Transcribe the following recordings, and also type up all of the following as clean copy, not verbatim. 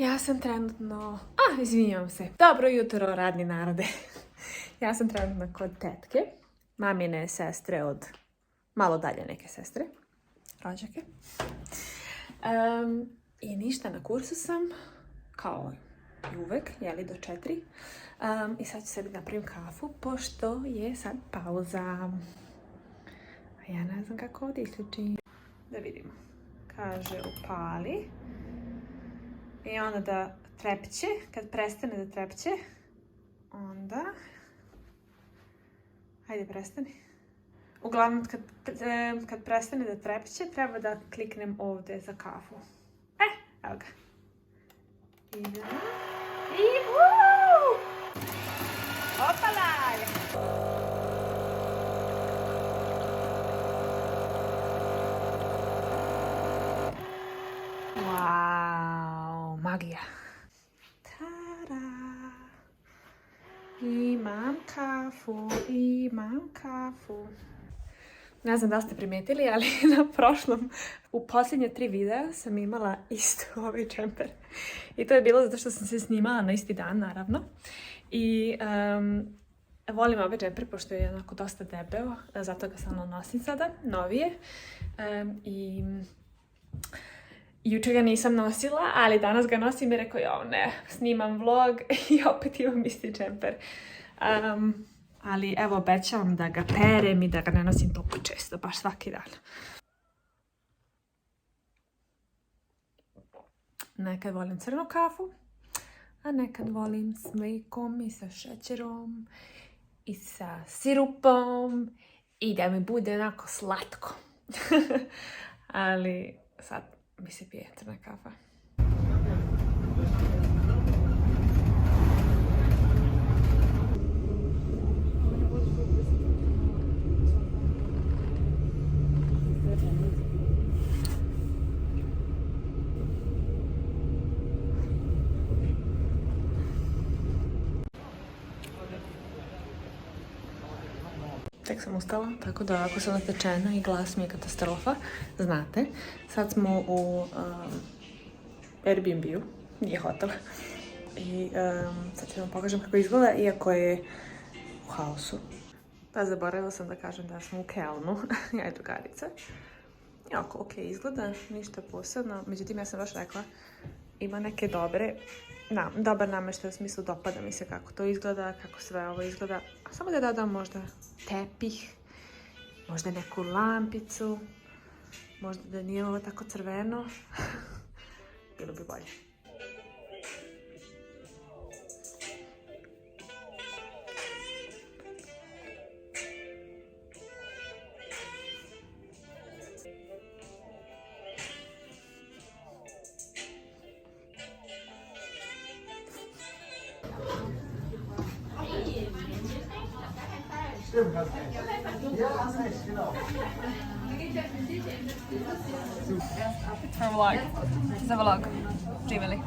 Ja sam trenutno... izvinjavam se. Dobro jutro, radni narode. Ja sam trenutno kod tetke, mamine sestre od malo dalje neke sestre, rođake. I ništa, na kursu sam, kao i uvek, jeli do 4. I sad ću sebi napravim kafu, pošto je sad pauza. A ja ne znam kako ovdje isključim. Da vidimo. Kaže upali. I onda da trepće, kad prestane da trepće, onda... Hajde, prestani. Uglavnom, kad prestane da trepće, treba da kliknem ovdje za kafu. Evo ga. Idemo. I opala! Wow, magija. Tada! Imam kafu. Ne znam da ste primijetili, ali u posljednje 3 videa sam imala isto ovaj džemper. I to je bilo zato što sam se snimala na isti dan, naravno. I volim ovaj džemper, pošto je onako dosta debeo, zato ga samo nosim sada, novije. I juče ga nisam nosila, ali danas ga nosim i rekao, jo ne, snimam vlog i opet imam isti džemper. Ali evo, obećavam da ga perem i da ga ne nosim toliko često, baš svaki dan. Nekad volim crnu kafu, a nekad volim s mlikom i sa šećerom i sa sirupom i da mi bude onako slatko. Ali sad mi se pije crna kafa. Tek sam ustala, tako da ako sam natečena i glas mi je katastrofa, znate. Sad smo u Airbnb-u, nije hotel. I sad ću vam pokažem kako izgleda, iako je u haosu. Pa zaboravila sam da kažem da smo u Kelnu, ja i drugarica. Jako ok izgleda, ništa posebno. Međutim, ja sam baš rekla, ima neke dobar namještaj u smislu dopada mi se kako to izgleda, kako sve ovo izgleda. A samo da dodam možda tepih, možda neku lampicu, možda da nije ovo tako crveno. Bilo bi bolje. For vlog. Za vlog. Živjeli.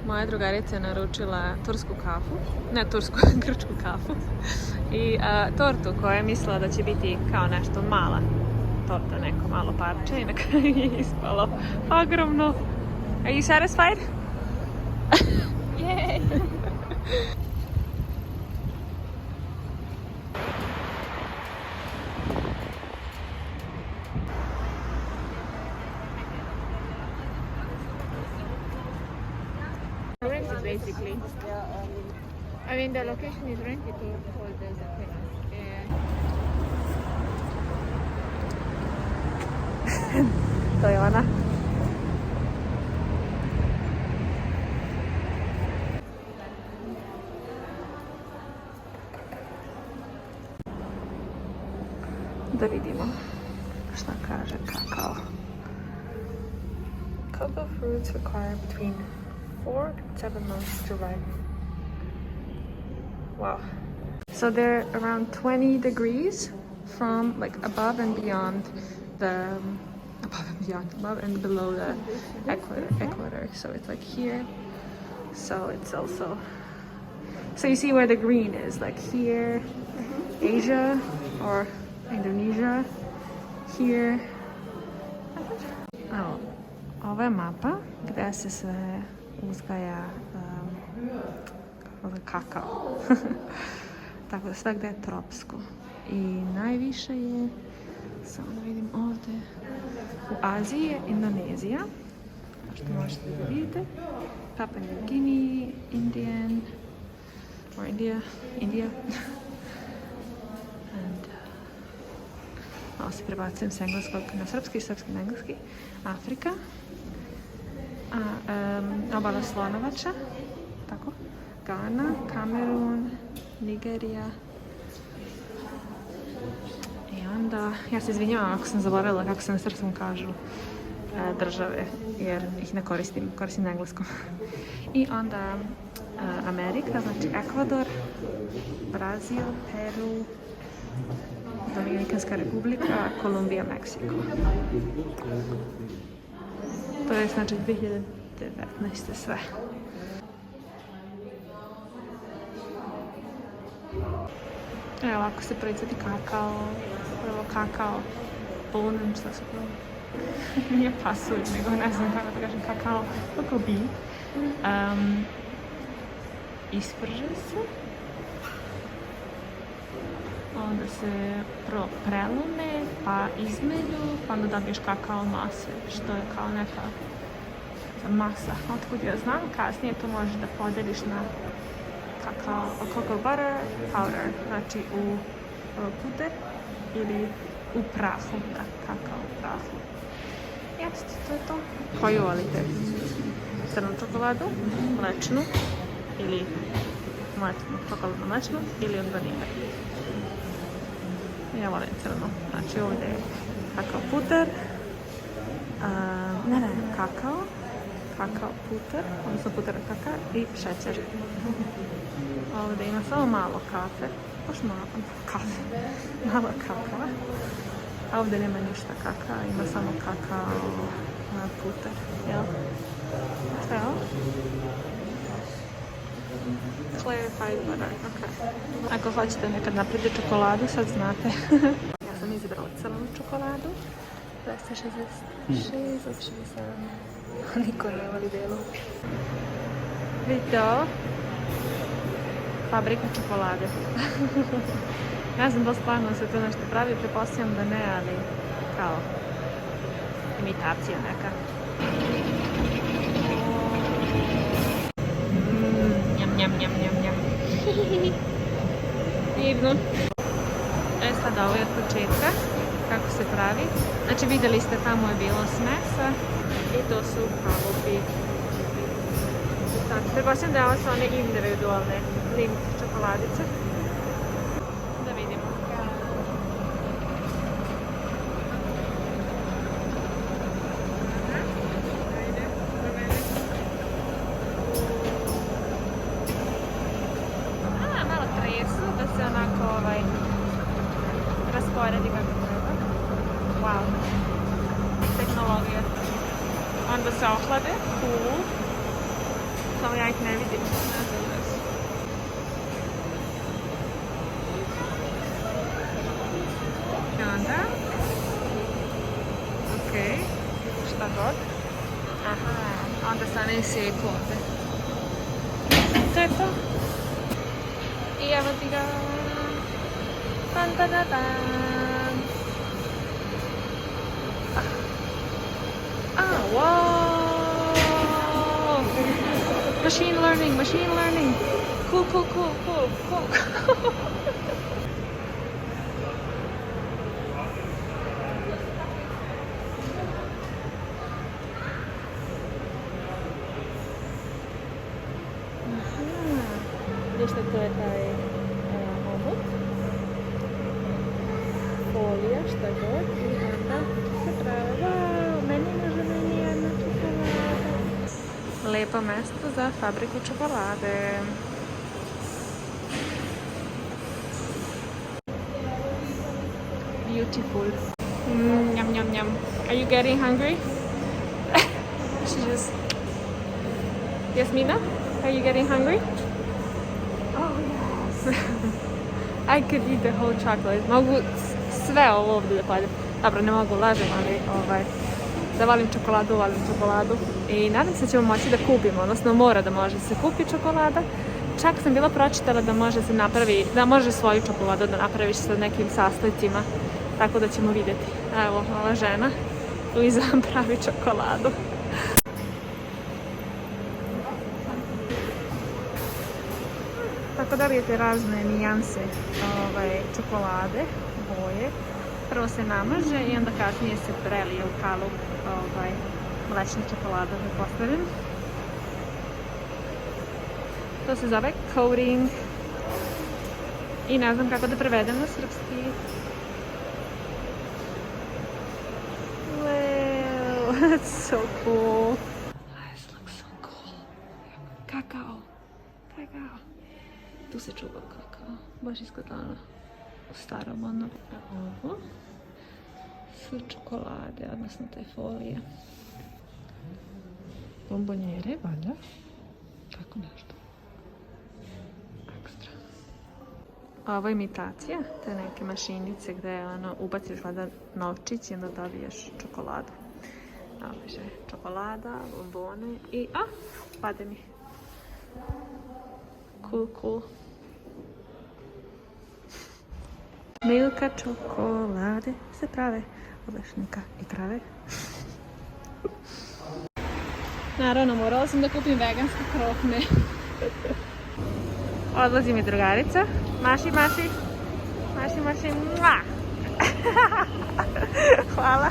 Moja drugarica je naručila tursku kafu, ne tursku, grčku kafu i tortu koja je mislila da će biti kao nešto mala torta, neko malo parče i na kraju je ispalo ogromno. Are you satisfied? Yay! Basically, I mean the location is rented to hold the to je ona. Da vidimo šta kaže kakao. Cocoa fruits require between 4 and 7 months to ripen. Wow. So they're around 20 degrees from like above and beyond the above and below the equator. So it's like here. So it's also, so you see where the green is, like here, Asia or Indonesia, here. Evo, ovo je mapa gdje se sve uzgaja kakao. Tako da sve gdje je tropsko. I najviše je, samo da vidim ovdje, u Aziji je Indonezija, kao što možete da vidite, Papua New Guinea, India. And, malo se prebacujem s engleskog na srpski, srpski na engleski. Afrika, obala Slonovača, tako, Gana, Kamerun, Nigerija. I onda, ja se izvinjavam ako sam zaboravila kako se na srpskom kažu države, jer ih ne koristim na engleskom. I onda Amerika, znači Ekvador, Brazil, Peru, Dominikanska republika, Kolumbija, Meksiko. To je znači 2019. sve. Evo ovako se proizvodi kakao, prvo kakao, bonen, šta se prvo? Nije pasulj, nego ne znam kako da kažem, kakao, kako bi. Isprže se. Onda se prvo prelume, pa izmelju, pa onda dobiješ kakao mase, što je kao neka masa. Otkud ja znam, kasnije to možeš da podeliš na cocoa butter powder, znači u puder ili u prahu, da, kakao u prahu. I eto, to je to. Koju volite? Crnu čokoladu, mlečnu ili čokoladnu mlečnu ili od vanile. Ja volim crno. Znači ovdje je kakao puter, kakao puter, odnosno puter kakao i šećer. Ovdje ima samo malo kafe, baš malo kakao. A ovdje nema ništa kakao, ima samo kakao puter, jel? Šta je ovo? Clarified butter, ok. Ako hoćete nekad napraviti čokoladu, sad znate. Ja sam izabrala crnu čokoladu. 266 od 67. Niko ne voli belu. Vidite ovo? Fabrika čokolade. Ne znam da stvarno se to nešto pravi, pretpostavljam da ne, ali kao imitacija neka. Njam. Divno. Sad ovo je od početka, kako se pravi. Znači vidjeli ste, tamo je bilo smesa i to su kalupi. Sad, pretpostavljam da ovo su one individualne limit čokoladice. Da vidimo. Malo tresu, da se onako rasporedi kako treba. Wow. Tehnologija. Onda se ohlade. Cool. Samo ja ih ne vidim. Ne znam da su. I onda. Okej. Šta god. Aha. Onda se ne sjeku ovdje. To je to. I evo ti ga. Tan. Wow! Machine learning. Cool. Ništa, to je taj omot. Folija, šta god. I onda se pravi. Wow, meni jedna čokolada. Lepo mesto za fabriku čokolade. beautiful. Yum, yum, yum. Are you getting hungry? She just... Jasmina, are you getting hungry? Oh, yes. I could eat the whole chocolate. Mogu sve ovo ovdje da pojedem. Dobro, ne mogu, lažem, ali da volim čokoladu. I nadam se da ćemo moći da kupimo, odnosno mora da može se kupi čokolada. Čak sam bila pročitala da može se napravi, da može svoju čokoladu da napraviš sa nekim sastojcima. Tako da ćemo vidjeti. Evo, ova žena Luiza vam pravi čokoladu. Tako dobijete razne nijanse čokolade, boje. Prvo se namaže i onda kasnije se prelije u kalup mlečna čokolada, da postavim. To se zove coating. I ne znam kako da prevedem na srpski. Wow, that's so cool. This looks so cool. Kakao. Tu se čuva kakao. Baš izgleda ono u starom ono. Ovo su čokolade, odnosno te folije. Bombonjere, valjda. Tako nešto. Ekstra. Ovo je imitacija te neke mašinice gdje ono, ubaciš valjda novčić i onda dobiješ čokoladu. Ovo je čokolada, bombone i... pade mi. Cool. Milka čokolade se prave od lešnika i trave. Naravno, morala sam da kupim veganske krofne. Odlazi mi drugarica. Maši. Mua! Hvala.